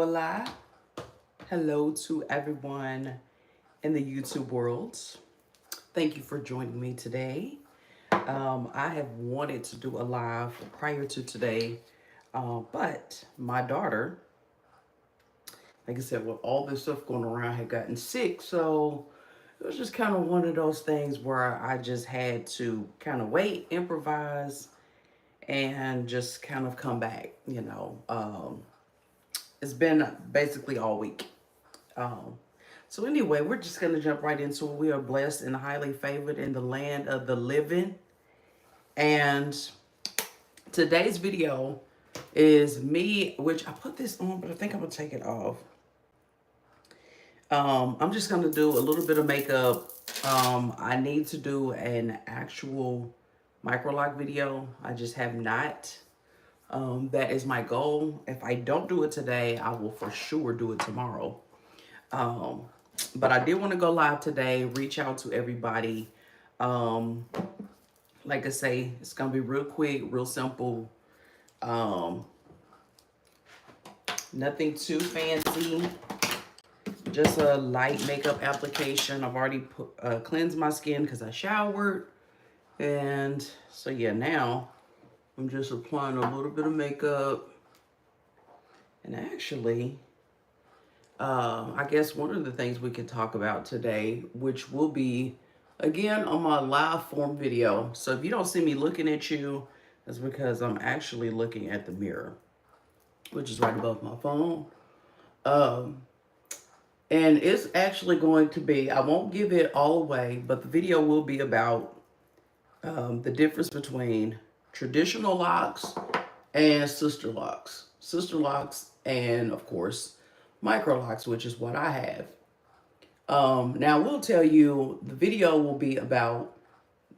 Hola, hello to everyone in the YouTube world. Thank you for joining me today. I have wanted to do a live prior to today, but my daughter, like I said, with all this stuff going around, had gotten sick. So it was just kind of one of those things where I just had to kind of wait, improvise, and just kind of come back. It's been basically all week. Um, so anyway, we're just gonna jump right into it. We are blessed and highly favored in the land of the living. And today's video is me, which I put this on, but I think I'm gonna take it off. I'm just gonna do a little bit of makeup. I need to do an actual microloc video. I just have not. That is my goal. If I don't do it today, I will for sure do it tomorrow. Um, but I did want to go live today, reach out to everybody. Um, like I say, it's going to be real quick, real simple. Um, Nothing too fancy. Just a light makeup application. I've already cleansed my skin because I showered. And so, yeah, now I'm just applying a little bit of makeup. And actually, I guess one of the things we could talk about today, which will be again on my live form video. So if you don't see me looking at you, that's because I'm actually looking at the mirror, which is right above my phone. Um, and it's actually going to be, I won't give it all away, but the video will be about the difference between traditional locks and sister locks. Sister locks and, of course, micro locks, which is what I have. Now, we'll tell you the video will be about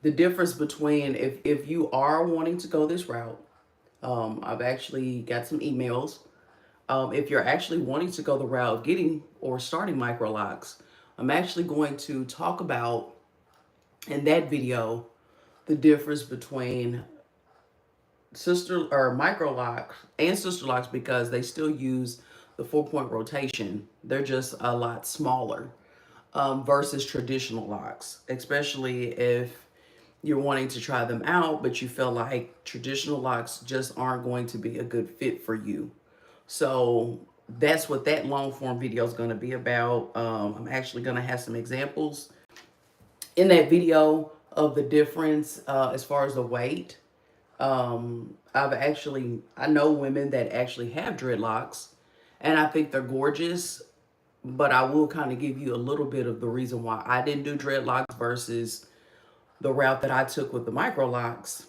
the difference between if you are wanting to go this route. I've actually got some emails. If you're actually wanting to go the route of getting or starting micro locks, I'm actually going to talk about in that video the difference between sister or micro locks and sister locks because they still use the 4-point rotation. They're just a lot smaller versus traditional locks, especially if you're wanting to try them out, but you feel like traditional locks just aren't going to be a good fit for you. So that's what that long form video is going to be about. I'm actually going to have some examples in that video of the difference as far as the weight. I know women that actually have dreadlocks, and I think they're gorgeous, but I will kind of give you a little bit of the reason why I didn't do dreadlocks versus the route that I took with the micro locks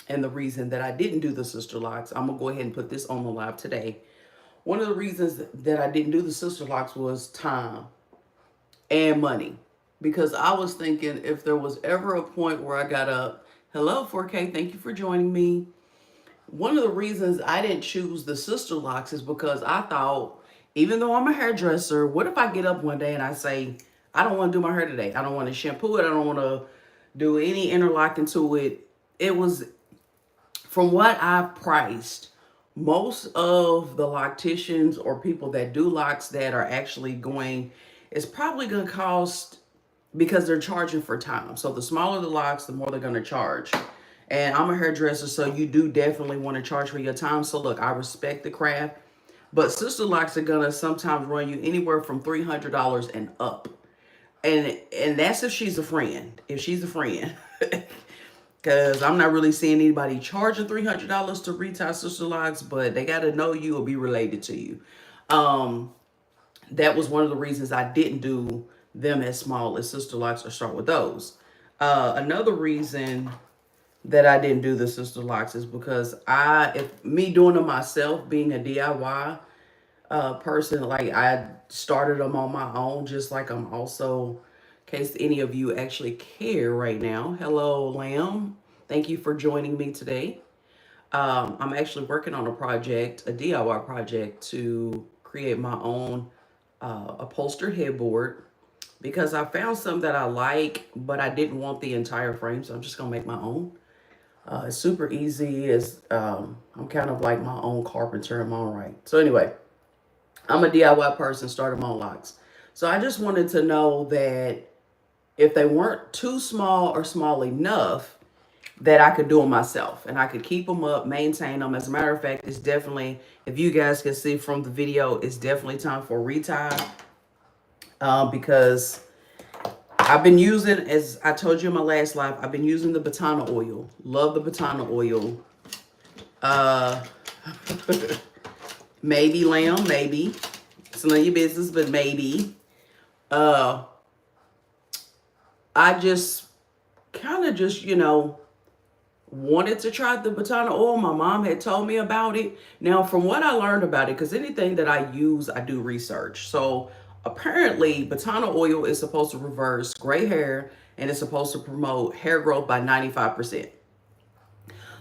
and the reason that I didn't do the sister locks. I'm gonna go ahead and put this on the live today. One of the reasons that I didn't do the sister locks was time and money, because I was thinking if there was ever a point where I got up, hello 4K, thank you for joining me. One of the reasons I didn't choose the sister locks is because I thought, even though I'm a hairdresser, what if I get up one day and I say, I don't want to do my hair today. I don't want to shampoo it. I don't want to do any interlocking to it. It was, from what I've priced, most of the locticians or people that do locks that are actually going, it's probably going to cost, because they're charging for time. So the smaller the locks, the more they're going to charge. And I'm a hairdresser, so you do definitely want to charge for your time. So look, I respect the craft, but sister locks are gonna sometimes run you anywhere from $300 and up, and that's if she's a friend. If she's a friend, because I'm not really seeing anybody charging $300 to retie sister locks, but they got to know you or be related to you. Um, that was one of the reasons I didn't do them as small as sister locks or start with those. Another reason that I didn't do the sister locks is because if me doing them myself, being a DIY person, like I started them on my own, just like I'm also, in case any of you actually care right now. Hello, Lamb. Thank you for joining me today. I'm actually working on a project, a DIY project, to create my own upholstered headboard because I found some that I like, but I didn't want the entire frame, so I'm just gonna make my own. It's super easy. I'm kind of like my own carpenter in my own right. So anyway, I'm a DIY person, started my own locks. So I just wanted to know that if they weren't too small or small enough, that I could do them myself and I could keep them up, maintain them. As a matter of fact, it's definitely, if you guys can see from the video, it's definitely time for a retie, because I've been using, as I told you in my last live, I've been using the Batana oil. Love the Batana oil. Uh, maybe lamb, maybe. It's none of your business, but maybe. Uh, I just kind of just, wanted to try the Batana oil. My mom had told me about it. Now, from what I learned about it, because anything that I use, I do research. So apparently, Batana oil is supposed to reverse gray hair and it's supposed to promote hair growth by 95%.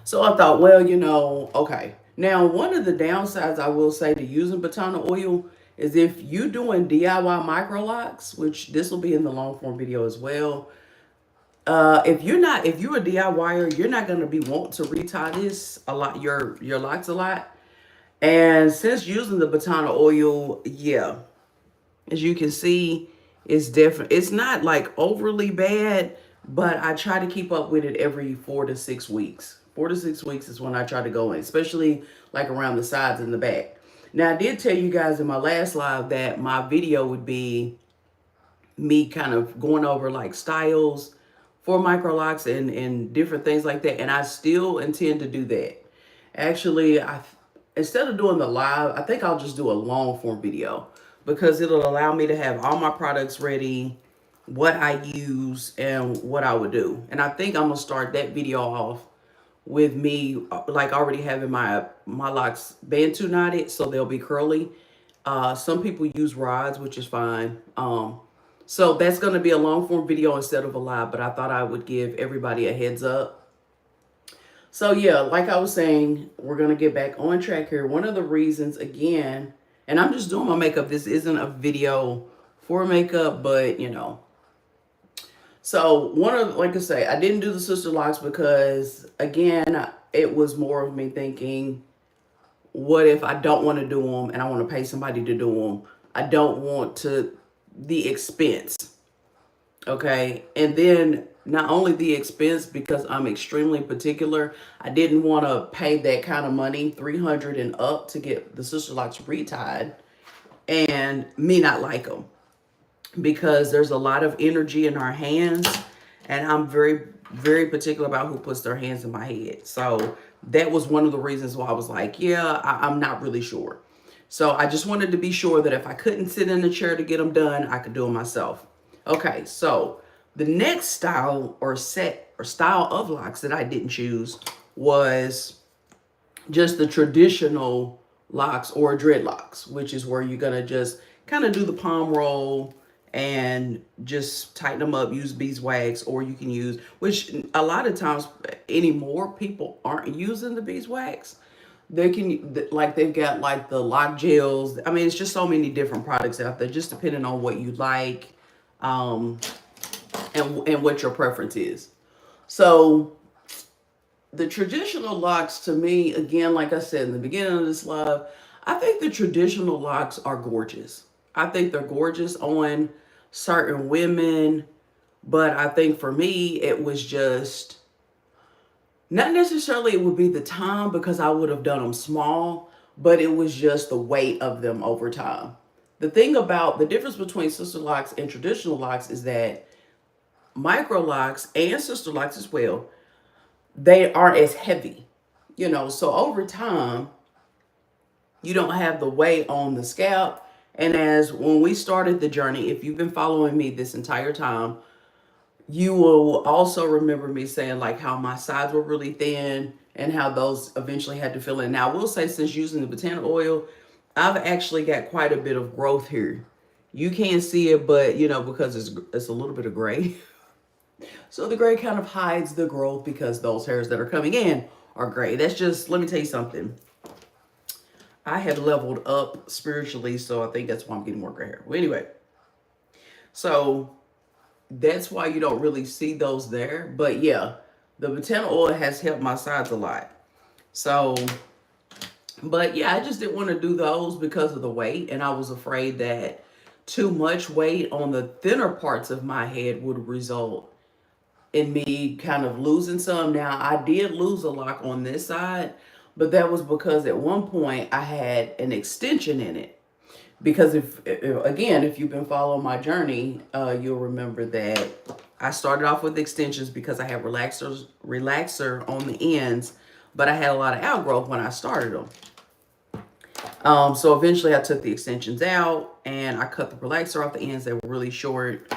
So I thought, well, okay. Now, one of the downsides I will say to using Batana oil is if you're doing DIY microlocs, which this will be in the long form video as well. If you're a DIYer, you're not gonna be wanting to retie this a lot, your locks a lot. And since using the Batana oil, yeah, as you can see, it's not like overly bad, but I try to keep up with it every 4 to 6 weeks. 4 to 6 weeks is when I try to go in, especially like around the sides and the back. Now I did tell you guys in my last live that my video would be me kind of going over like styles for microlocs and different things like that. And I still intend to do that. Actually, instead of doing the live, I think I'll just do a long form video because it'll allow me to have all my products ready, what I use, and what I would do. And I think I'm gonna start that video off with me like already having my locks bantu knotted so they'll be curly. Some people use rods, which is fine. So that's going to be a long form video instead of a live, but I thought I would give everybody a heads up. So yeah, like I was saying, we're going to get back on track here. One of the reasons, again, and I'm just doing my makeup. This isn't a video for makeup, but So like I say, I didn't do the sister locks because, again, it was more of me thinking, what if I don't want to do them and I want to pay somebody to do them? I don't want the expense. Okay. And then not only the expense, because I'm extremely particular, I didn't want to pay that kind of money, 300 and up, to get the sister locks retied and me not like them, because there's a lot of energy in our hands and I'm very, very particular about who puts their hands in my head. So that was one of the reasons why I was like, yeah, I'm not really sure. So I just wanted to be sure that if I couldn't sit in the chair to get them done, I could do them myself. Okay, so the next style or set or style of locks that I didn't choose was just the traditional locks or dreadlocks, which is where you're going to just kind of do the palm roll and just tighten them up, use beeswax, or you can use, which a lot of times anymore people aren't using the beeswax. They can, like, they've got like the lock gels. I mean, it's just so many different products out there, just depending on what you like, and what your preference is. So the traditional locks, to me, again, like I said in the beginning of this live, I think the traditional locks are gorgeous. I think they're gorgeous on certain women, but I think for me, it was just not necessarily it would be the time, because I would have done them small, but it was just the weight of them over time. The thing about the difference between sister locks and traditional locks is that micro locks and sister locks as well, they aren't as heavy, so over time, you don't have the weight on the scalp. And as when we started the journey, if you've been following me this entire time, you will also remember me saying like how my sides were really thin and how those eventually had to fill in. Now, I will say, since using the Batana oil, I've actually got quite a bit of growth here. You can't see it, but because it's a little bit of gray. So the gray kind of hides the growth because those hairs that are coming in are gray. That's just, let me tell you something. I have leveled up spiritually, so I think that's why I'm getting more gray hair. Well, anyway, so that's why you don't really see those there. But yeah, the Batana oil has helped my sides a lot. So But yeah, I just didn't want to do those because of the weight. And I was afraid that too much weight on the thinner parts of my head would result in me kind of losing some. Now, I did lose a lock on this side, but that was because at one point I had an extension in it. Because if you've been following my journey, you'll remember that I started off with extensions because I had relaxer on the ends, but I had a lot of outgrowth when I started them. So eventually I took the extensions out and I cut the relaxer off the ends. They were really short,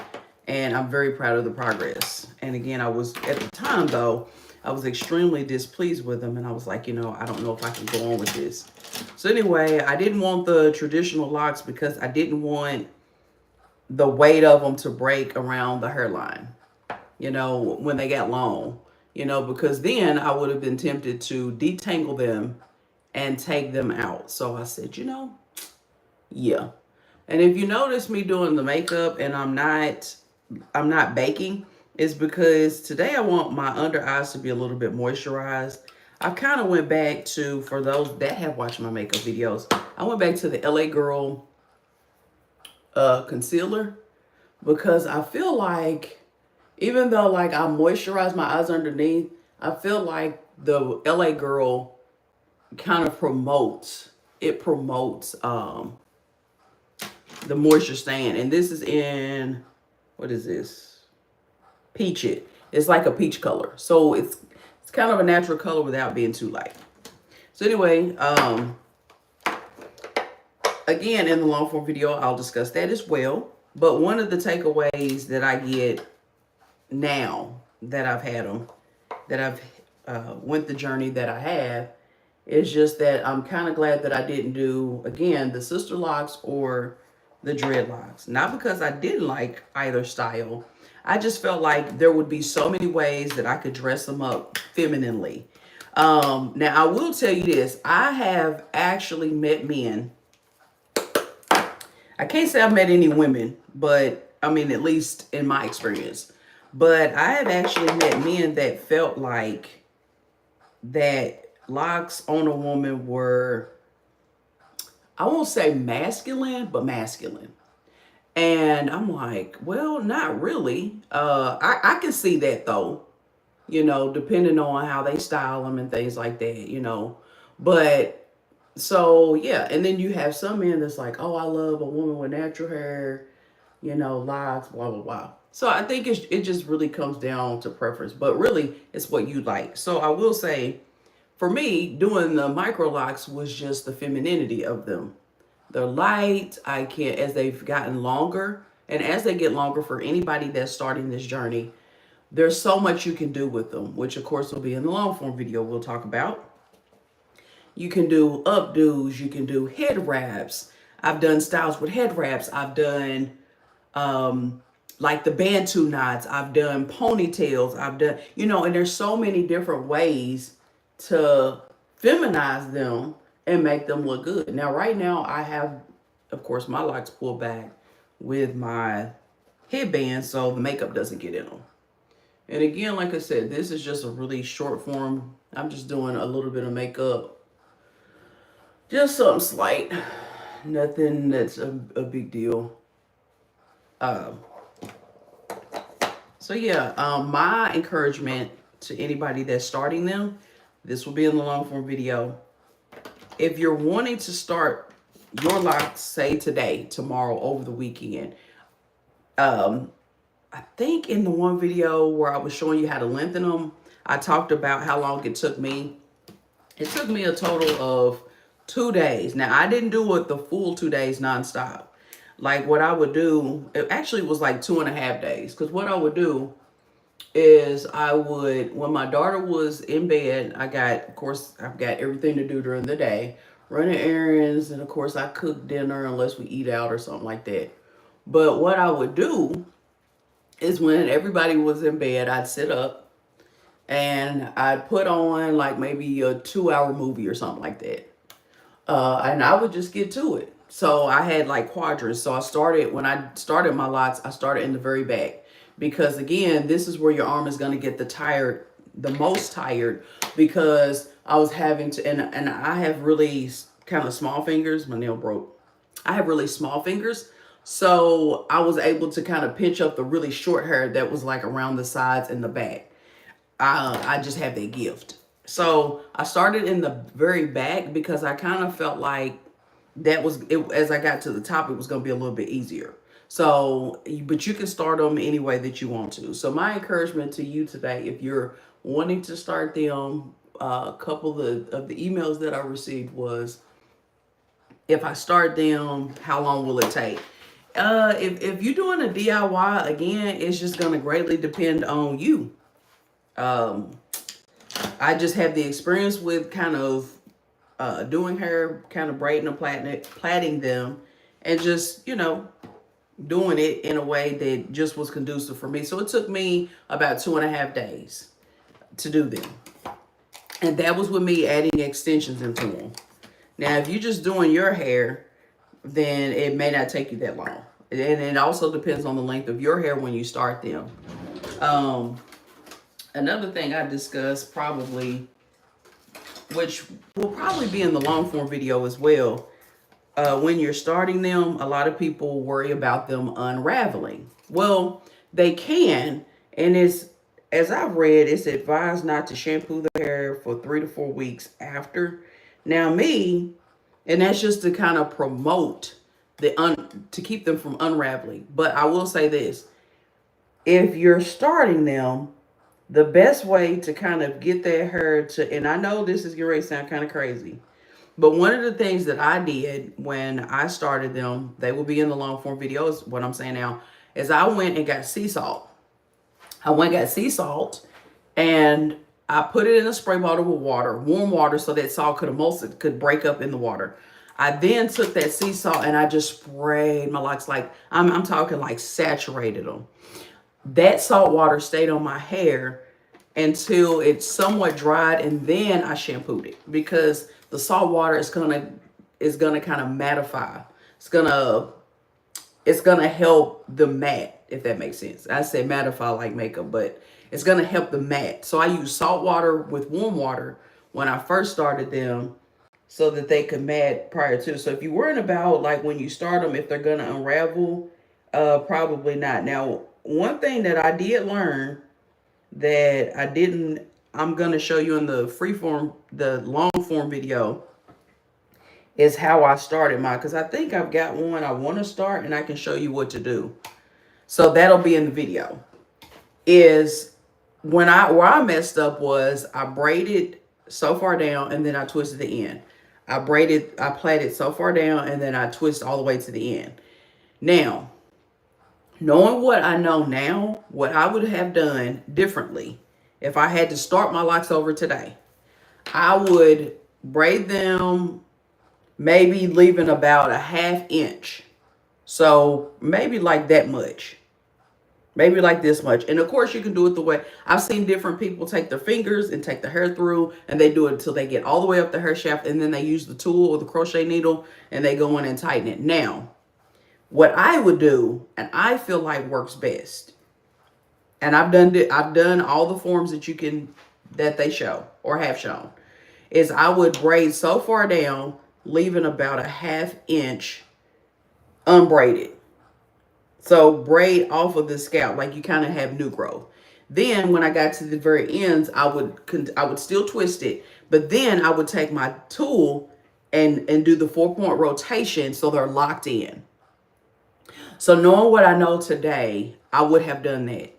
and I'm very proud of the progress. And again, I was, at the time though, I was extremely displeased with them, and I was like, I don't know if I can go on with this. So anyway, I didn't want the traditional locks because I didn't want the weight of them to break around the hairline, when they got long, because then I would have been tempted to detangle them and take them out. So I said, yeah. And if you notice me doing the makeup and I'm not baking, it's because today I want my under eyes to be a little bit moisturized. I kind of went back to, for those that have watched my makeup videos, I went back to the LA Girl concealer, because I feel like, even though like I moisturize my eyes underneath, I feel like the LA Girl kind of promotes the moisture staying. And this is in, what is this? Peach it. It's like a peach color. So it's kind of a natural color without being too light. So anyway, again, in the long form video, I'll discuss that as well. But one of the takeaways that I get now that I've had them, that I've went the journey that I have, is just that I'm kind of glad that I didn't do, again, the sister locks or the dreadlocks. Not because I didn't like either style. I just felt like there would be so many ways that I could dress them up femininely. Now, I will tell you this. I have actually met men. I can't say I've met any women, but I mean, at least in my experience. But I have actually met men that felt like that locks on a woman were, I won't say masculine, but masculine. And I'm like, well, not really. I can see that though, depending on how they style them and things like that. But so, yeah. And then you have some men that's like, oh, I love a woman with natural hair, locks, blah, blah, blah. So I think it just really comes down to preference, but really it's what you like. So I will say, for me, doing the micro locks was just the femininity of them. They're light. As they've gotten longer, and as they get longer, for anybody that's starting this journey, there's so much you can do with them, which of course will be in the long form video we'll talk about. You can do updos, you can do head wraps. I've done styles with head wraps. I've done like the Bantu knots. I've done ponytails. I've done, and there's so many different ways to feminize them and make them look good. Now, right now, I have, of course, my locks pulled back with my headband so the makeup doesn't get in them. And again, like I said, this is just a really short form. I'm just doing a little bit of makeup. Just something slight. Nothing that's a big deal. So yeah, my encouragement to anybody that's starting them, this will be in the long form video. If you're wanting to start your locks, say today, tomorrow, over the weekend, I think in the one video where I was showing you how to lengthen them, I talked about how long it took me. It took me a total of 2 days. Now, I didn't do it the full 2 days nonstop. Like what I would do, it actually was like 2.5 days. Because what I would do is when my daughter was in bed, I've got everything to do during the day. Running errands, and of course I cook dinner unless we eat out or something like that. But what I would do is when everybody was in bed, I'd sit up and I'd put on like maybe a 2-hour movie or something like that. And I would just get to it. So I had like quadrants. So when I started my locks, I started in the very back. Because again, this is where your arm is going to get the the most tired because I was having to, and I have really kind of small fingers. My nail broke. I have really small fingers. So I was able to kind of pinch up the really short hair that was like around the sides and the back. I just have that gift. So I started in the very back because I kind of felt like that was it. As I got to the top, it was going to be a little bit easier. So, but you can start them any way that you want to. So my encouragement to you today, if you're wanting to start them, a couple of the emails that I received was, if I start them, how long will it take? If you're doing a DIY, again, it's just going to greatly depend on you. I just have the experience with kind of doing hair, kind of braiding and plaiting them, and just, doing it in a way that just was conducive for me. So it took me about 2.5 days to do them. And that was with me adding extensions into them. Now, if you're just doing your hair, then it may not take you that long. And it also depends on the length of your hair when you start them. Another thing I discussed probably, which will probably be in the long form video as well, when you're starting them, a lot of people worry about them unraveling. Well, they can, and as I've read, it's advised not to shampoo the hair for 3 to 4 weeks after. Now and that's just to kind of promote to keep them from unraveling. But I will say this, if you're starting them, the best way to kind of get that hair to, and I know this is going to sound kind of crazy, but one of the things that I did when I started them, they will be in the long form videos, what I'm saying now, is I went and got sea salt. I went and got sea salt, and I put it in a spray bottle with water, warm water, so that salt could break up in the water. I then took that sea salt and I just sprayed my locks, like I'm talking like saturated them. That salt water stayed on my hair until it somewhat dried, and then I shampooed it, because the salt water is gonna kind of mattify. It's gonna help the matte, if that makes sense. I say mattify like makeup, but it's gonna help the matte. So I use salt water with warm water when I first started them, so that they could matte prior to. So if you're worrying about like when you start them, if they're gonna unravel, probably not. Now, one thing that I did learn that I'm gonna show you in the the long form video, is how I started mine, because I think I've got one I want to start and I can show you what to do. So that'll be in the video. Is where I messed up was I braided so far down and then I twisted the end. I plaited so far down and then I twist all the way to the end. Now, knowing what I know now, what I would have done differently if I had to start my locks over today, I would braid them maybe leaving about a 1/2 inch. So maybe like that much. Maybe like this much. And of course you can do it the way I've seen different people take their fingers and take the hair through, and they do it until they get all the way up the hair shaft, and then they use the tool or the crochet needle and they go in and tighten it. Now, what I would do, and I feel like works best, and I've done all the forms that they show or have shown, is I would braid so far down, leaving about a 1/2 inch unbraided. So braid off of the scalp like you kind of have new growth. Then when I got to the very ends, I would still twist it, but then I would take my tool and do the 4-point rotation so they're locked in. So knowing what I know today, I would have done that.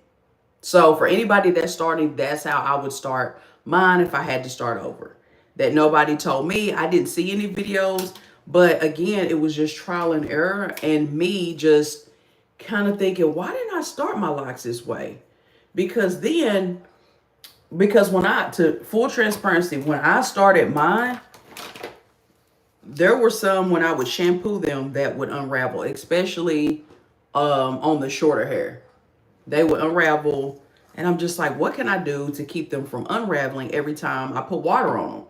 So for anybody that's starting, that's how I would start mine if I had to start over. That nobody told me. I didn't see any videos, but again, it was just trial and error, and me just kind of thinking, why didn't I start my locks this way? Because to full transparency, when I started mine, there were some when I would shampoo them that would unravel, especially on the shorter hair. They would unravel, and I'm just like, what can I do to keep them from unraveling every time I put water on them?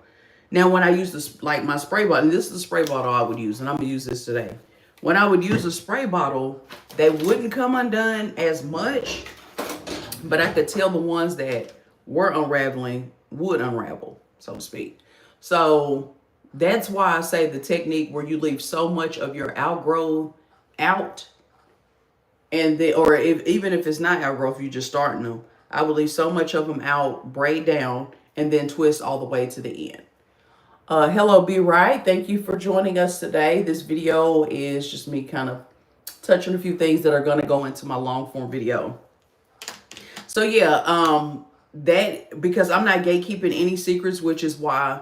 Now, when I use this, like my spray bottle, and this is the spray bottle I would use, and I'm gonna use this today. When I would use a spray bottle, they wouldn't come undone as much, but I could tell the ones that were unraveling would unravel, so to speak. So that's why I say the technique where you leave so much of your outgrowth out, and then, or if even if it's not outgrowth, you just starting them. I would leave so much of them out, braid down, and then twist all the way to the end. Hello, Be Right. Thank you for joining us today. This video is just me kind of touching a few things that are going to go into my long form video. So yeah, that, because I'm not gatekeeping any secrets, which is why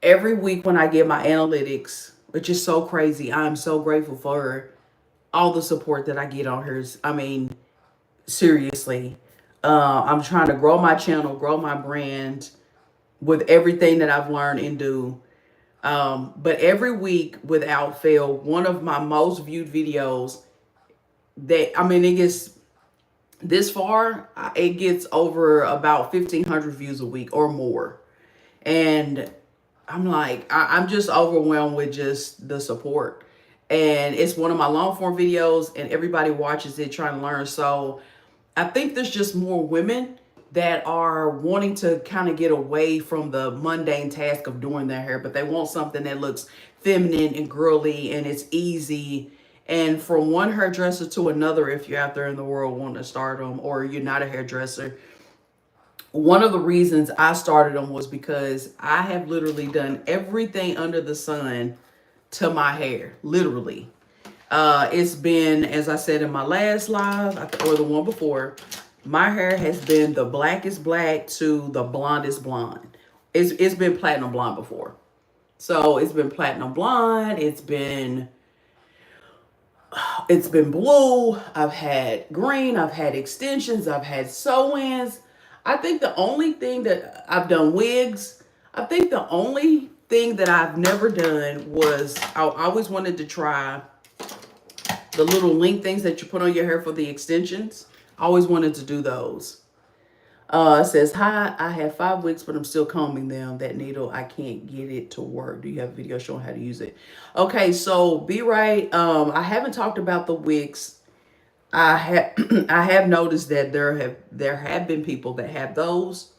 every week when I get my analytics, which is so crazy, I'm so grateful for all the support that I get on here. I mean, seriously, I'm trying to grow my channel, grow my brand with everything that I've learned and do. But every week, without fail, one of my most viewed videos that, I mean, it gets this far, it gets over about 1,500 views a week or more. And I'm like, I'm just overwhelmed with just the support. And it's one of my long form videos and everybody watches it trying to learn. So I think there's just more women that are wanting to kind of get away from the mundane task of doing their hair, but they want something that looks feminine and girly and it's easy. And from one hairdresser to another, if you're out there in the world wanting to start them or you're not a hairdresser, one of the reasons I started them was because I have literally done everything under the sun to my hair, literally. It's been, as I said in my last live or the one before, my hair has been the blackest black to the blondest blonde. It's been platinum blonde before. So it's been platinum blonde. It's been blue. I've had green. I've had extensions. I've had sew-ins. I think the only thing that I've done wigs. I think the only thing that I've never done was I always wanted to try the little link things that you put on your hair for the extensions. I always wanted to do those. It says, hi, I have 5 wigs, but I'm still combing them. That needle, I can't get it to work. Do you have a video showing how to use it? Okay, so Be Right. I haven't talked about the wigs. I have noticed that there have been people that have those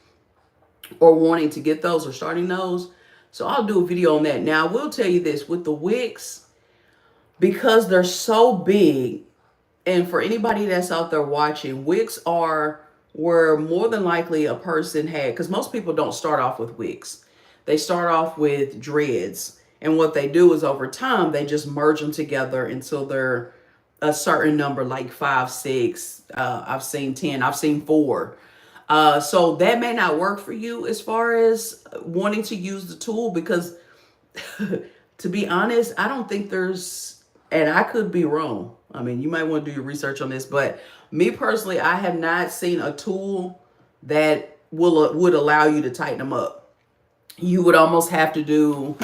or wanting to get those or starting those. So I'll do a video on that. Now, I will tell you this, with the wigs, because they're so big, and for anybody that's out there watching, wigs are where more than likely a person had, because most people don't start off with wigs. They start off with dreads. And what they do is over time, they just merge them together until they're a certain number, like 5, 6. I've seen 10. I've seen 4. So that may not work for you as far as wanting to use the tool, because to be honest, I don't think there's, and I could be wrong. I mean, you might want to do your research on this, but me personally, I have not seen a tool that would allow you to tighten them up. You would almost have to do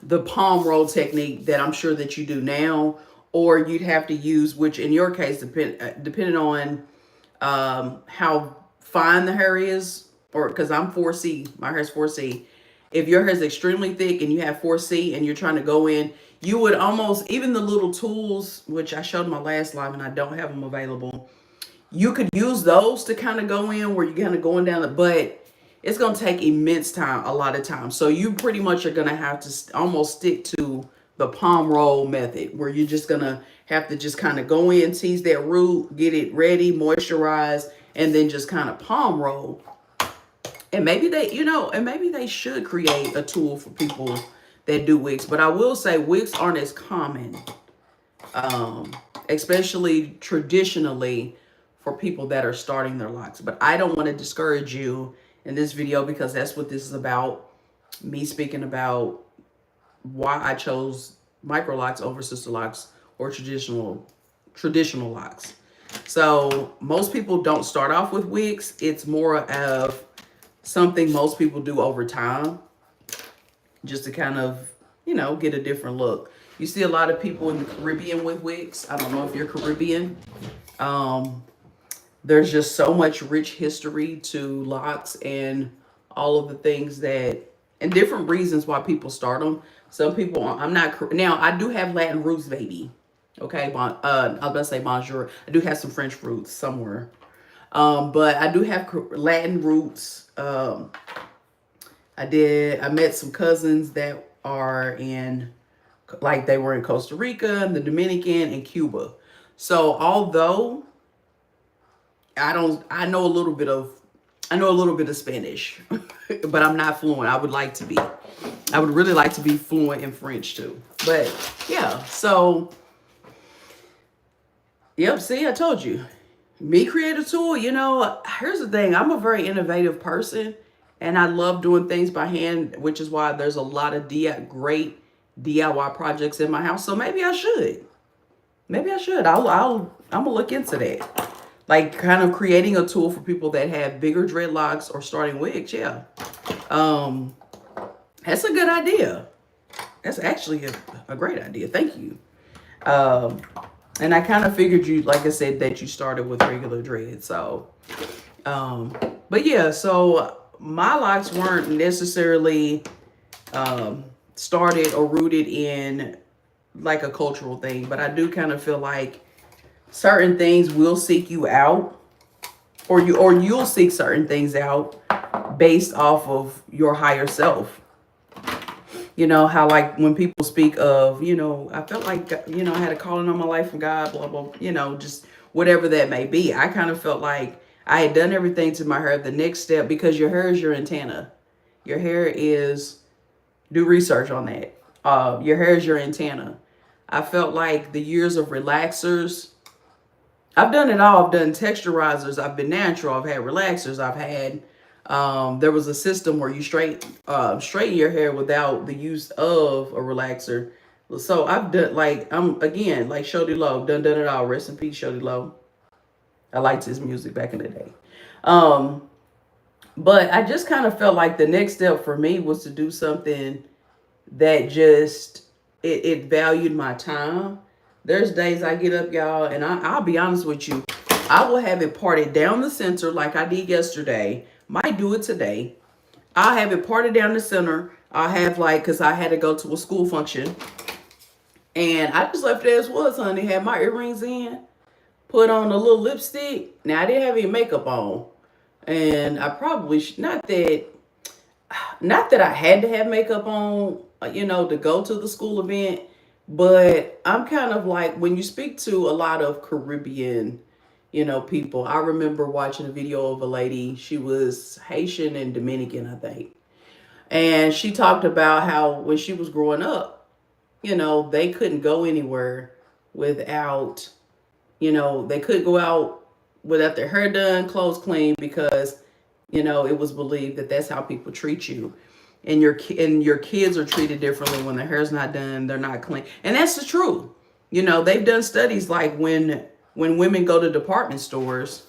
the palm roll technique that I'm sure that you do now, or you'd have to use, which in your case, depending on how fine the hair is, or because I'm 4C, my hair's 4C. If your hair is extremely thick and you have 4C and you're trying to go in, you would almost, even the little tools, which I showed in my last live and I don't have them available, you could use those to kind of go in where you're kind of going down, but it's going to take immense time, a lot of time. So you pretty much are going to have to almost stick to the palm roll method, where you're just going to have to just kind of go in, tease that root, get it ready, moisturize, and then just kind of palm roll. And maybe they, maybe they should create a tool for people that do wigs. But I will say wigs aren't as common, especially traditionally for people that are starting their locks. But I don't want to discourage you in this video, because that's what this is about. Me speaking about why I chose Microlocs over sisterlocks or traditional locks. So most people don't start off with wigs. It's more of something most people do over time, just to kind of, get a different look. You see a lot of people in the Caribbean with wigs. I don't know if you're Caribbean. There's just so much rich history to locks and all of the things that, and different reasons why people start them. Some people, now I do have Latin roots, baby. Okay, I was about to say bonjour. I do have some French roots somewhere. But I do have Latin roots. I met some cousins that are in, like they were in Costa Rica, the Dominican, and Cuba. So although I know a little bit of, Spanish, but I'm not fluent. I would like to be. I would really like to be fluent in French too. But yeah, so yep, see, I told you. Me create a tool, here's the thing. I'm a very innovative person and I love doing things by hand, which is why there's a lot of great DIY projects in my house. So maybe I should. Maybe I should. I'm gonna look into that. Like kind of creating a tool for people that have bigger dreadlocks or starting wigs. Yeah. Um, that's a good idea. That's actually a great idea. Thank you. Um, and I kind of figured you, like I said, that you started with regular dread. So, um, but yeah, so my locks weren't necessarily started or rooted in like a cultural thing, but I do kind of feel like certain things will seek you out, or you'll seek certain things out based off of your higher self. How like when people speak of, I felt like, I had a calling on my life from God, blah, blah, just whatever that may be. I kind of felt like I had done everything to my hair. The next step, because your hair is your antenna. Your hair is, do research on that. Your hair is your antenna. I felt like the years of relaxers, I've done it all. I've done texturizers. I've been natural. I've had relaxers. I've had, there was a system where you straighten your hair without the use of a relaxer. So I've done, like, I'm again, like Shody Low, done it all. Rest in peace, Shody Low. I liked his music back in the day. But I just kind of felt like the next step for me was to do something that just, it valued my time. There's days I get up, y'all, and I'll be honest with you. I will have it parted down the center like I did yesterday. Might do it today. I'll have it parted down the center. I'll have because I had to go to a school function. And I just left it as was, honey. Had my earrings in. Put on a little lipstick. Now, I didn't have any makeup on. And I probably, not that I had to have makeup on, to go to the school event. But I'm kind of like, when you speak to a lot of Caribbean, people, I remember watching a video of a lady. She was Haitian and Dominican, I think. And she talked about how when she was growing up, they couldn't go anywhere without, they couldn't go out without their hair done, clothes clean, because, it was believed that that's how people treat you. And your kids are treated differently when their hair's not done, they're not clean. And that's the truth. They've done studies like when women go to department stores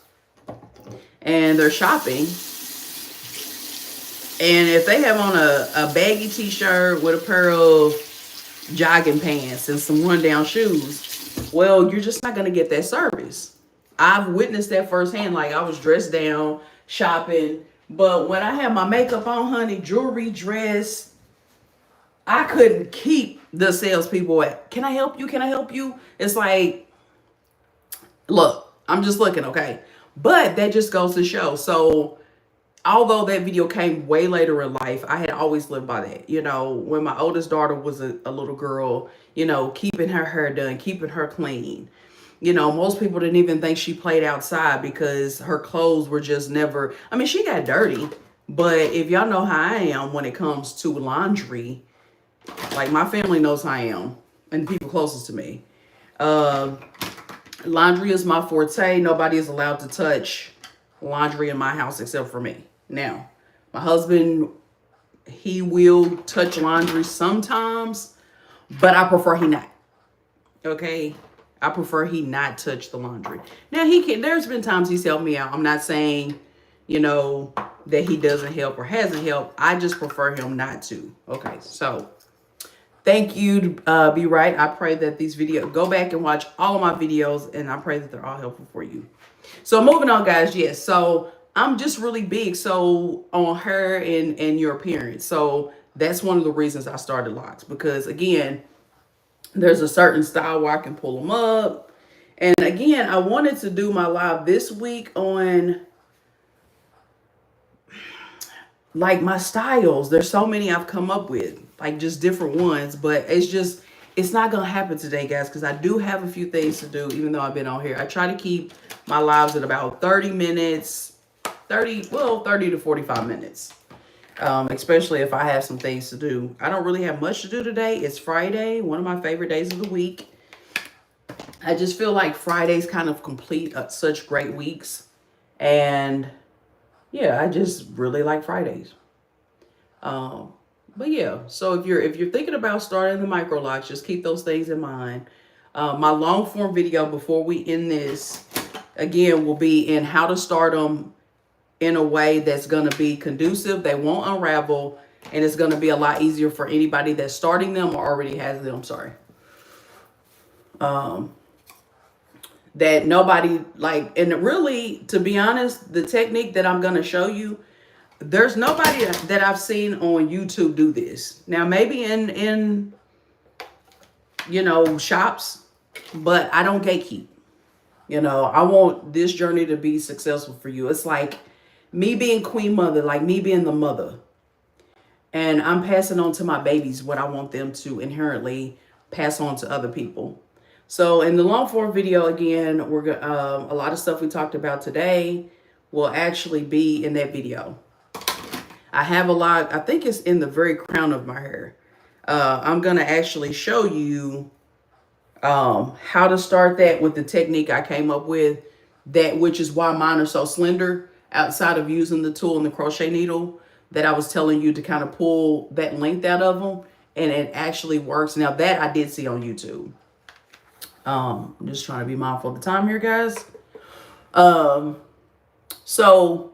and they're shopping, and if they have on a baggy t-shirt with a pair of jogging pants and some run-down shoes, well, you're just not going to get that service. I've witnessed that firsthand. Like, I was dressed down, shopping, but when I had my makeup on, honey, jewelry, dress, I couldn't keep the salespeople at, can I help you? Can I help you? It's like, look, I'm just looking, okay? But that just goes to show. So although that video came way later in life, I had always lived by that. When my oldest daughter was a little girl, keeping her hair done, keeping her clean. Most people didn't even think she played outside because her clothes were just never, I mean, she got dirty. But if y'all know how I am when it comes to laundry, like my family knows how I am and the people closest to me. Laundry is my forte. Nobody is allowed to touch laundry in my house except for me. Now, my husband, he will touch laundry sometimes, but I prefer he not. Okay? I prefer he not touch the laundry. Now, there's been times he's helped me out. I'm not saying, that he doesn't help or hasn't helped. I just prefer him not to. Okay, so thank you, Be Right. I pray that these videos, go back and watch all of my videos, and I pray that they're all helpful for you. So moving on, guys. Yes, so I'm just really big on hair and your appearance. So that's one of the reasons I started locks, because again, there's a certain style where I can pull them up And again, I wanted to do my live this week on like my styles. There's so many I've come up with, like just different ones, but it's not gonna happen today, guys, because I do have a few things to do. Even though I've been on here, I try to keep my lives at about 30 minutes, 30 to 45 minutes. Especially if I have some things to do. I don't really have much to do today. It's Friday, one of my favorite days of the week. I just feel like Fridays kind of complete such great weeks. And yeah, I just really like Fridays. But yeah, so if you're thinking about starting the micro locks, just keep those things in mind. My long form video before we end this, again, will be in how to start them in a way that's going to be conducive. They won't unravel, and it's going to be a lot easier for anybody that's starting them or already has them. Sorry. That nobody like, and really, to be honest, the technique that I'm going to show you, there's nobody that I've seen on YouTube do this. Now, maybe in you know, shops, but I don't gatekeep. You know, I want this journey to be successful for you. It's like me being queen mother, like me being the mother. And I'm passing on to my babies what I want them to inherently pass on to other people. So in the long form video, again, we're a lot of stuff we talked about today will actually be in that video. I have a lot, I think it's in the very crown of my hair. I'm going to actually show you how to start that with the technique I came up with, that which is why mine are so slender outside of using the tool and the crochet needle that I was telling you to kind of pull that length out of them, and it actually works. Now that I did see on YouTube. I'm just trying to be mindful of the time here, guys. So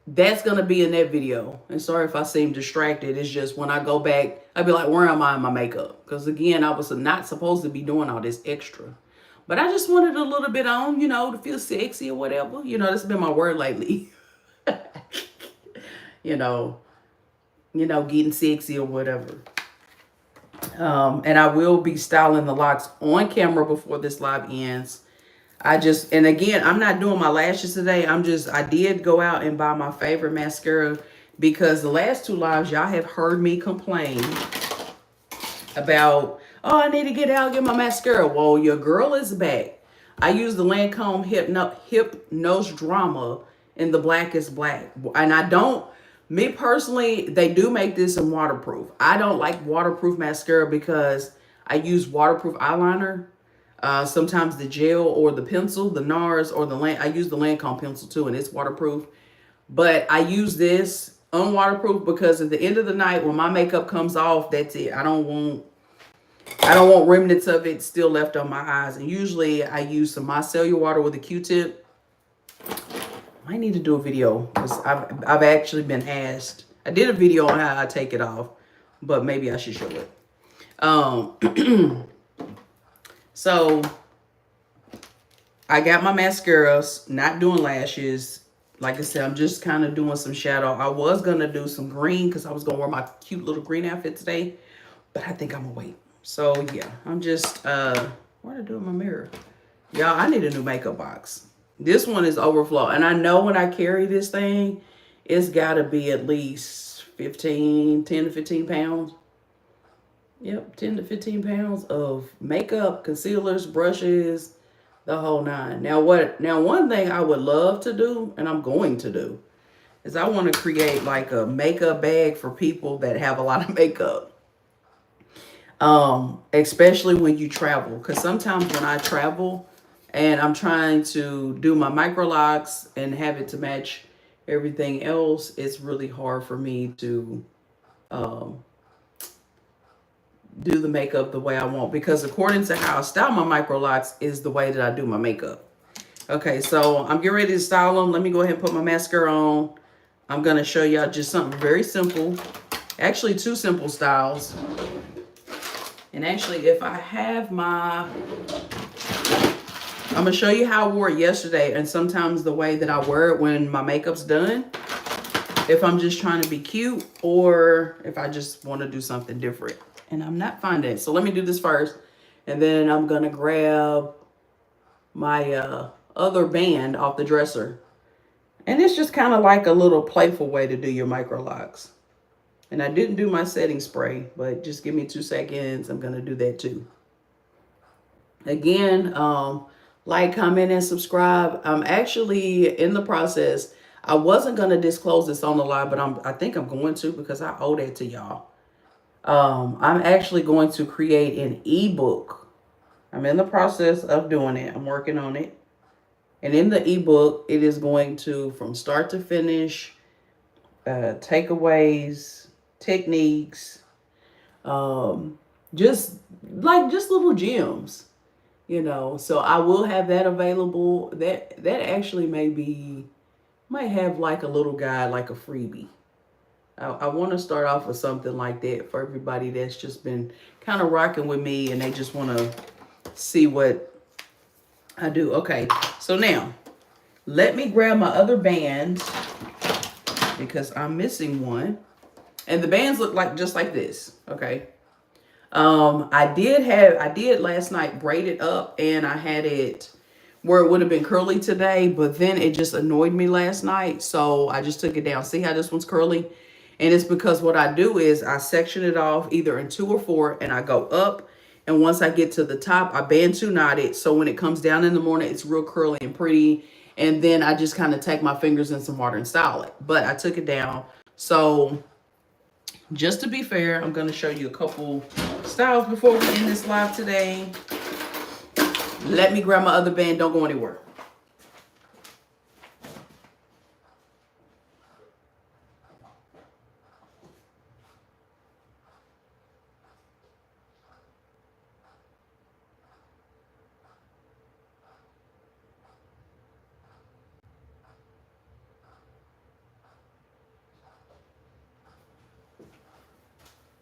that's going to be in that video. And sorry if I seem distracted. It's just when I go back, I'd be like, where am I in my makeup? Because again, I was not supposed to be doing all this extra. But I just wanted a little bit on, you know, to feel sexy or whatever. You know, that's been my word lately. you know, getting sexy or whatever. And I will be styling the locks on camera before this live ends. And again, I'm not doing my lashes today. I did go out and buy my favorite mascara because the last two lives, y'all have heard me complain about, oh, I need to get out and get my mascara. Well, your girl is back. I use the Lancome Hypnose Drama in the blackest black. And I don't, me personally, they do make this in waterproof. I don't like waterproof mascara because I use waterproof eyeliner. Sometimes the gel or the pencil, the NARS or I use the Lancome pencil too, and it's waterproof. But I use this unwaterproof because at the end of the night, when my makeup comes off, that's it. I don't want remnants of it still left on my eyes. And usually I use some micellar water with a Q-tip. I need to do a video because I've actually been asked. I did a video on how I take it off, but maybe I should show it. So I got my mascaras, not doing lashes. Like I said, I'm just kind of doing some shadow. I was going to do some green because I was going to wear my cute little green outfit today, but I think I'm going to wait. So yeah, I'm just, what did I do in my mirror? Y'all, I need a new makeup box. This one is overflow. And I know when I carry this thing, it's got to be at least 10 to 15 pounds. Yep, 10 to 15 pounds of makeup, concealers, brushes, the whole nine. Now, one thing I would love to do, and I'm going to do, is I want to create like a makeup bag for people that have a lot of makeup. Especially when you travel. Because sometimes when I travel and I'm trying to do my micro locks and have it to match everything else, it's really hard for me to do the makeup the way I want, because according to how I style my micro locks is the way that I do my makeup. Okay, so I'm getting ready to style them. Let me go ahead and put my mascara on. I'm going to show y'all just something very simple. Actually, two simple styles. And actually, if I have I'm going to show you how I wore it yesterday and sometimes the way that I wear it when my makeup's done. If I'm just trying to be cute or if I just want to do something different. And I'm not finding it. So let me do this first. And then I'm going to grab my other band off the dresser. And it's just kind of like a little playful way to do your micro locks. And I didn't do my setting spray, but just give me 2 seconds. I'm going to do that too. Again, like, comment, and subscribe. I'm actually in the process. I wasn't going to disclose this on the live, but I think I'm going to because I owe that to y'all. I'm actually going to create an ebook. I'm in the process of doing it. I'm working on it. And in the ebook, it is going to, from start to finish, takeaways, techniques, just little gems, you know. So I will have that available. That actually might have like a little guide, like a freebie. I want to start off with something like that for everybody that's just been kind of rocking with me and they just want to see what I do. Okay, so now let me grab my other band because I'm missing one. And the bands look like just like this, okay? I did last night braid it up, and I had it where it would have been curly today, but then it just annoyed me last night, so I just took it down. See how this one's curly? And it's because what I do is I section it off either in 2 or 4, and I go up, and once I get to the top, I band 2 knot it, so when it comes down in the morning, it's real curly and pretty, and then I just kind of take my fingers in some water and style it. But I took it down, so just to be fair, I'm going to show you a couple styles before we end this live today. Let me grab my other band. Don't go anywhere.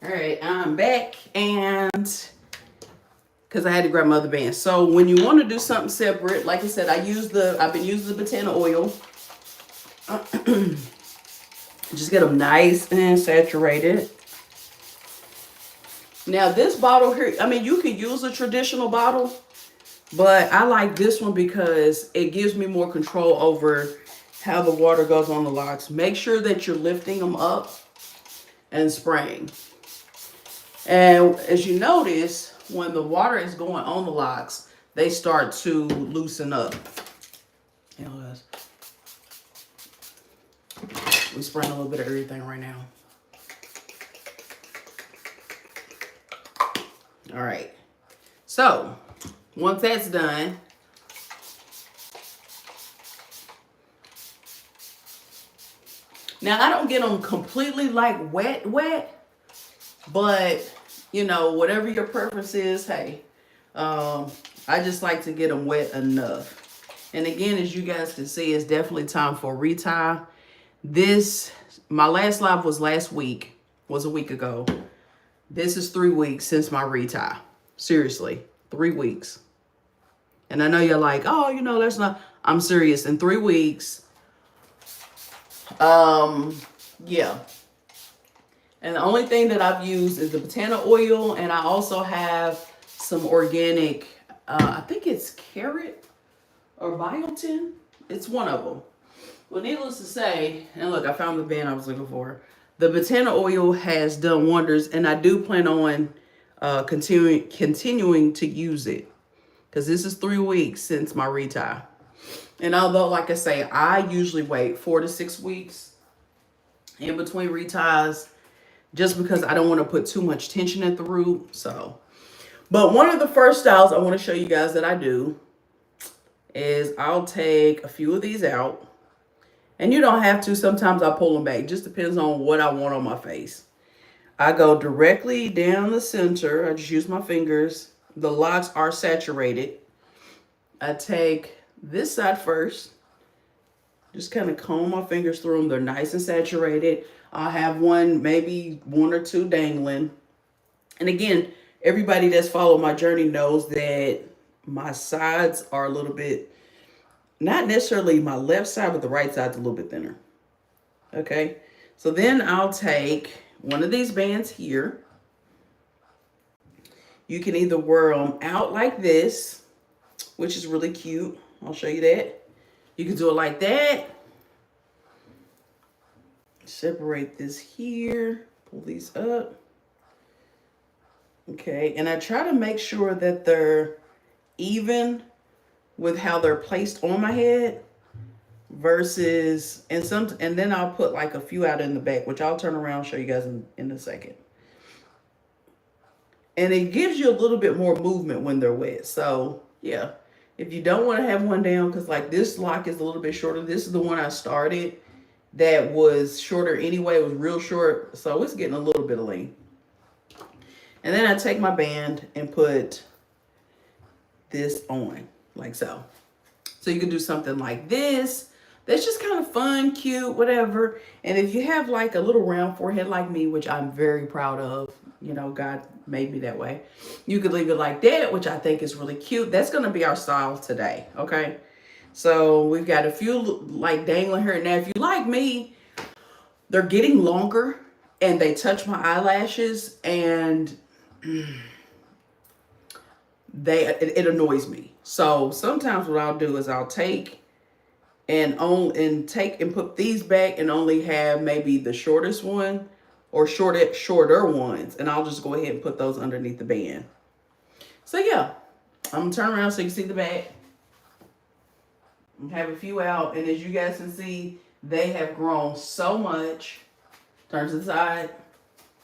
All right, I'm back, and because I had to grab my other band. So when you want to do something separate, like I said, I've been using the Botana oil. Just get them nice and saturated. Now this bottle here, I mean, you could use a traditional bottle, but I like this one because it gives me more control over how the water goes on the locks. Make sure that you're lifting them up and spraying. And as you notice, when the water is going on the locks, they start to loosen up. You know, we're spraying a little bit of everything right now. All right. So once that's done, now I don't get them completely like wet, but you know, whatever your preference is, hey, I just like to get them wet enough. And again, as you guys can see, it's definitely time for a retie. My last live was a week ago. This is 3 weeks since my retie. Seriously, 3 weeks. And I know you're like, oh, you know, that's not, I'm serious. In 3 weeks, yeah. And the only thing that I've used is the Botana oil, and I also have some organic, I think it's carrot or biotin. It's one of them. Well, needless to say, and look, I found the band I was looking for. The Botana oil has done wonders, and I do plan on continuing to use it because this is 3 weeks since my retie. And although, like I say, I usually wait 4 to 6 weeks in between reties, just because I don't want to put too much tension at the root. So, but one of the first styles I want to show you guys that I do is I'll take a few of these out. And you don't have to. Sometimes I pull them back. Just depends on what I want on my face. I go directly down the center. I just use my fingers. The locks are saturated. I take this side first. Just kind of comb my fingers through them. They're nice and saturated. I'll have maybe one or two dangling. And again, everybody that's followed my journey knows that my sides are a little bit, not necessarily my left side, but the right side's a little bit thinner. Okay. So then I'll take one of these bands here. You can either wear them out like this, which is really cute. I'll show you that. You can do it like that. Separate this here. Pull these up. Okay, and I try to make sure that they're even with how they're placed on my head versus, and then I'll put like a few out in the back, which I'll turn around and show you guys in a second. And it gives you a little bit more movement when they're wet. So yeah, if you don't want to have one down, because like this lock is a little bit shorter. This is the one I started that was shorter anyway. It was real short, so it's getting a little bit of length. And then I take my band and put this on, like so. So you can do something like this. That's just kind of fun, cute, whatever. And if you have like a little round forehead like me, which I'm very proud of, you know, God made me that way. You could leave it like that, which I think is really cute. That's going to be our style today, okay? So we've got a few like dangling hair. Now, if you like me, they're getting longer and they touch my eyelashes and it annoys me. So sometimes what I'll do is I'll take and put these back and only have maybe the shortest one or shorter ones, and I'll just go ahead and put those underneath the band. So yeah, I'm gonna turn around so you can see the back. I have a few out, and as you guys can see, they have grown so much. Turn to the side,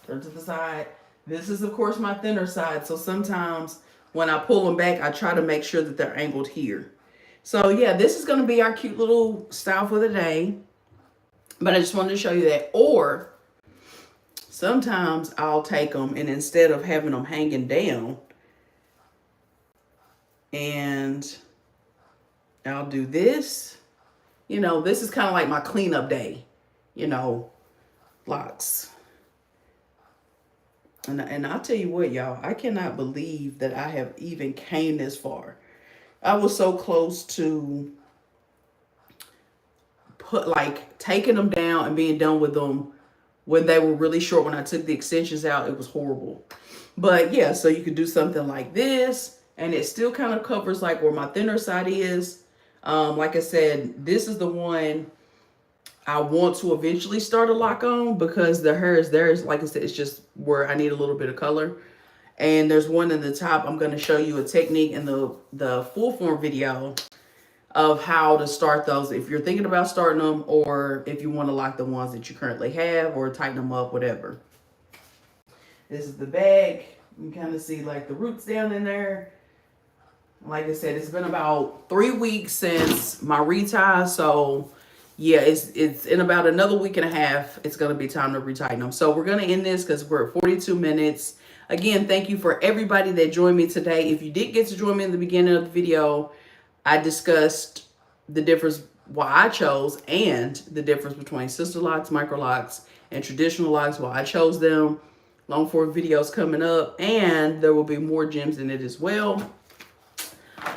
turn to the side. This is of course my thinner side, so sometimes when I pull them back, I try to make sure that they're angled here. So yeah, this is gonna be our cute little style for the day. But I just wanted to show you that. Or sometimes I'll take them and instead of having them hanging down, and I'll do this. You know, this is kind of like my cleanup day, you know, locks. And I'll tell you what, y'all, I cannot believe that I have even came this far. I was so close to taking them down and being done with them when they were really short. When I took the extensions out, it was horrible. But yeah, so you could do something like this, and it still kind of covers like where my thinner side is. Like I said, this is the one I want to eventually start a lock on because the hair is there. Like I said, it's just where I need a little bit of color. And there's one in the top. I'm going to show you a technique in the full form video of how to start those if you're thinking about starting them, or if you want to lock the ones that you currently have or tighten them up, whatever. This is the back. You can kind of see like the roots down in there. Like I said, it's been about 3 weeks since my retie, so yeah, it's in about another week and a half. It's going to be time to retighten them. So we're going to end this because we're at 42 minutes. Again, thank you for everybody that joined me today. If you did get to join me in the beginning of the video, I discussed the difference, why I chose, and the difference between sister locks, micro locks, and traditional locks, why I chose them. Long form videos coming up, and there will be more gems in it as well.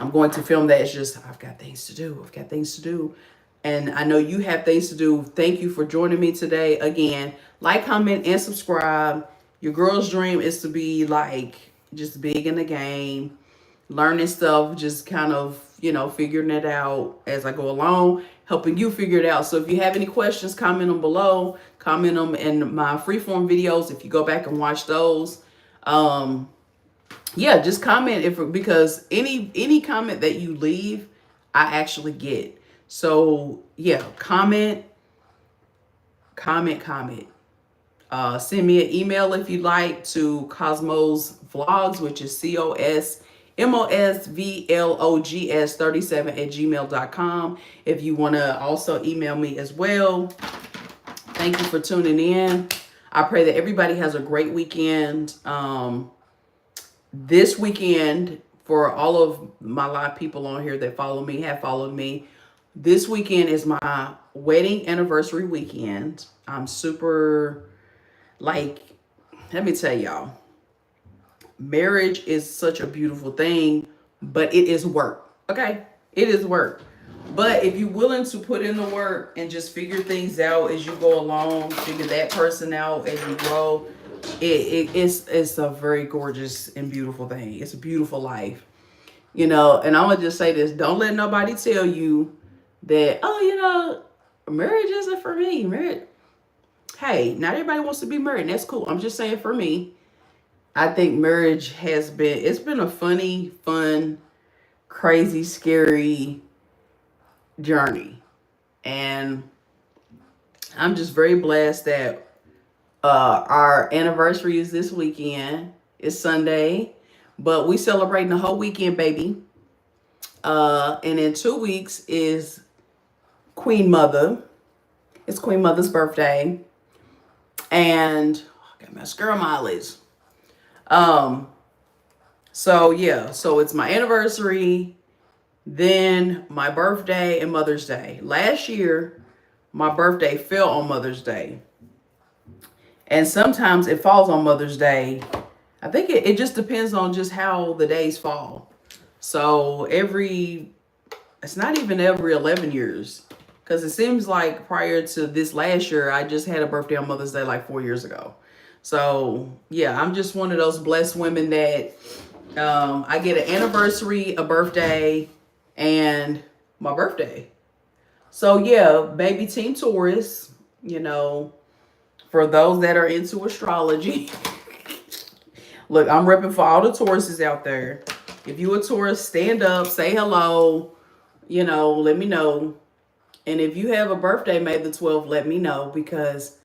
I'm going to film that. It's just, I've got things to do. I've got things to do. And I know you have things to do. Thank you for joining me today. Again, like, comment, and subscribe. Your girl's dream is to be like just big in the game, learning stuff, just kind of, you know, figuring it out as I go along, helping you figure it out. So if you have any questions, comment them below. Comment them in my freeform videos if you go back and watch those. Yeah, just comment because any comment that you leave, I actually get. So yeah, comment. Send me an email if you'd like to Cosmos Vlogs, which is COSMOSVLOGS37@gmail.com. If you want to also email me as well. Thank you for tuning in. I pray that everybody has a great weekend. This weekend, for all of my live people on here that follow me, have followed me, this weekend is my wedding anniversary weekend. I'm super, like, let me tell y'all, marriage is such a beautiful thing, but it is work, okay? It is work. But if you're willing to put in the work and just figure things out as you go along, figure that person out as you grow, it's a very gorgeous and beautiful thing. It's a beautiful life. You know, and I'm gonna just say this: don't let nobody tell you that, oh, you know, marriage isn't for me. Marriage, hey, not everybody wants to be married, and that's cool. I'm just saying, for me, I think marriage has been, it's been a funny, fun, crazy, scary journey. And I'm just very blessed that our anniversary is this weekend. It's Sunday, but we celebrating the whole weekend, baby. And in 2 weeks is Queen Mother. It's Queen Mother's birthday. And I got mascara on my eyelids. So yeah, so it's my anniversary, then my birthday and Mother's Day. Last year, my birthday fell on Mother's Day. And sometimes it falls on Mother's Day. I think it just depends on just how the days fall. So it's not even every 11 years. Because it seems like prior to this last year, I just had a birthday on Mother's Day like 4 years ago. So yeah, I'm just one of those blessed women that I get an anniversary, a birthday, and my birthday. So yeah, baby Team Taurus, you know, for those that are into astrology. Look, I'm repping for all the Tauruses out there. If you a Taurus, stand up, say hello, you know, let me know. And if you have a birthday May the 12th, let me know, because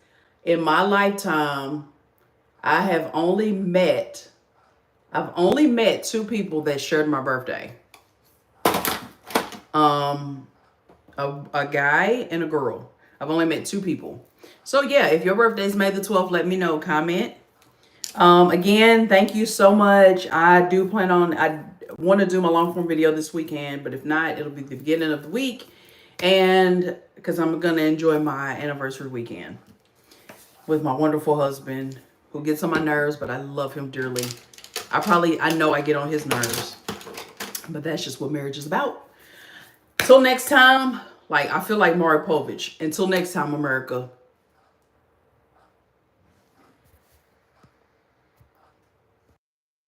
in my lifetime, I've only met 2 people that shared my birthday. A guy and a girl. I've only met 2 people. So yeah, if your birthday is May the 12th, let me know. Comment. Again, thank you so much. I want to do my long form video this weekend, but if not, it'll be the beginning of the week. And because I'm going to enjoy my anniversary weekend with my wonderful husband, who gets on my nerves, but I love him dearly. I know I get on his nerves, but that's just what marriage is about. Till next time, like, I feel like Maury Povich. Until next time, America.